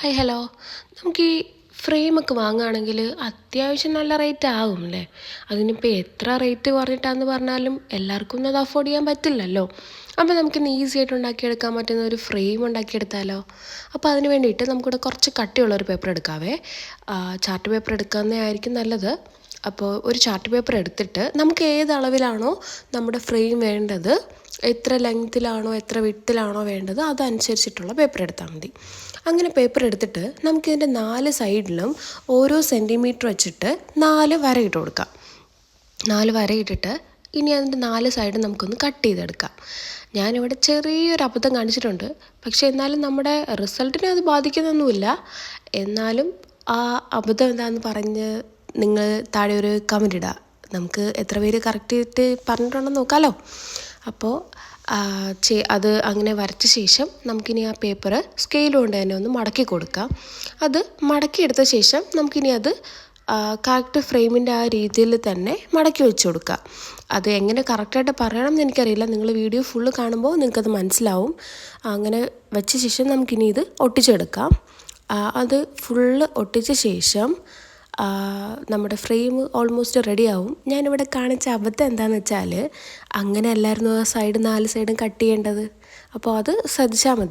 Hi hello. നമുക്ക് ഈ ഫ്രെയിമൊക്കെ വാങ്ങുകയാണെങ്കിൽ അത്യാവശ്യം നല്ല റേറ്റ് ആകും അല്ലേ? അതിനിപ്പോൾ എത്ര റേറ്റ് പറഞ്ഞിട്ടാന്ന് പറഞ്ഞാലും എല്ലാവർക്കും ഒന്നും അത് അഫോർഡ് ചെയ്യാൻ പറ്റില്ലല്ലോ. അപ്പോൾ നമുക്കിന്ന് ഈസി ആയിട്ട് ഉണ്ടാക്കിയെടുക്കാൻ പറ്റുന്ന ഒരു ഫ്രെയിം ഉണ്ടാക്കിയെടുത്താലോ? അപ്പോൾ അതിന് വേണ്ടിയിട്ട് നമുക്കിവിടെ കുറച്ച് കട്ടിയുള്ളൊരു പേപ്പർ എടുക്കാവേ. ചാർട്ട് പേപ്പർ എടുക്കുന്നതായിരിക്കും നല്ലത്. അപ്പോൾ ഒരു ചാർട്ട് പേപ്പർ എടുത്തിട്ട് നമുക്ക് ഏത് അളവിലാണോ നമ്മുടെ ഫ്രെയിം വേണ്ടത്, എത്ര ലെങ്ത്തിലാണോ എത്ര വിട്ടിലാണോ വേണ്ടത് അതനുസരിച്ചിട്ടുള്ള പേപ്പർ എടുത്താൽ മതി. അങ്ങനെ പേപ്പർ എടുത്തിട്ട് നമുക്കിതിൻ്റെ 4 സൈഡിലും ഓരോ സെൻറ്റിമീറ്റർ വെച്ചിട്ട് 4 വരയിട്ട് കൊടുക്കാം. 4 വരയിട്ടിട്ട് ഇനി അതിൻ്റെ 4 സൈഡും നമുക്കൊന്ന് കട്ട് ചെയ്തെടുക്കാം. ഞാനിവിടെ ചെറിയൊരു അബദ്ധം കാണിച്ചിട്ടുണ്ട്, പക്ഷേ എന്നാലും നമ്മുടെ റിസൾട്ടിനെ അത് ബാധിക്കുന്നൊന്നുമില്ല. എന്നാലും ആ അബദ്ധം എന്താണെന്ന് പറഞ്ഞ് നിങ്ങൾ താഴെ ഒരു കമൻ്റ് ഇടുക. നമുക്ക് എത്ര പേര് കറക്റ്റ് ചെയ്തിട്ട് പറഞ്ഞിട്ടുണ്ടെന്ന് നോക്കാമല്ലോ. അപ്പോൾ അത് അങ്ങനെ വരച്ച ശേഷം നമുക്കിനി ആ പേപ്പർ സ്കെയിൽ കൊണ്ട് തന്നെ ഒന്ന് മടക്കി കൊടുക്കാം. അത് മടക്കിയെടുത്ത ശേഷം നമുക്കിനി അത് കറക്റ്റ് ഫ്രെയിമിൻ്റെ ആ രീതിയിൽ തന്നെ മടക്കി വെച്ച് കൊടുക്കുക. അത് എങ്ങനെ കറക്റ്റായിട്ട് പറയണം എന്ന് എനിക്കറിയില്ല. നിങ്ങൾ വീഡിയോ ഫുള്ള് കാണുമ്പോൾ നിങ്ങൾക്കത് മനസ്സിലാവും. അങ്ങനെ വെച്ച ശേഷം നമുക്കിനി ഇത് ഒട്ടിച്ചെടുക്കാം. അത് ഫുള്ള് ഒട്ടിച്ച ശേഷം നമ്മുടെ ഫ്രെയിം ഓൾമോസ്റ്റ് റെഡിയാവും. ഞാനിവിടെ കാണിച്ച അബദ്ധം എന്താണെന്ന് വെച്ചാൽ അങ്ങനെ അല്ലായിരുന്നു ആ 4 സൈഡും കട്ട് ചെയ്യേണ്ടത്. അപ്പോൾ അത് ശ്രദ്ധിച്ചാൽ മതി.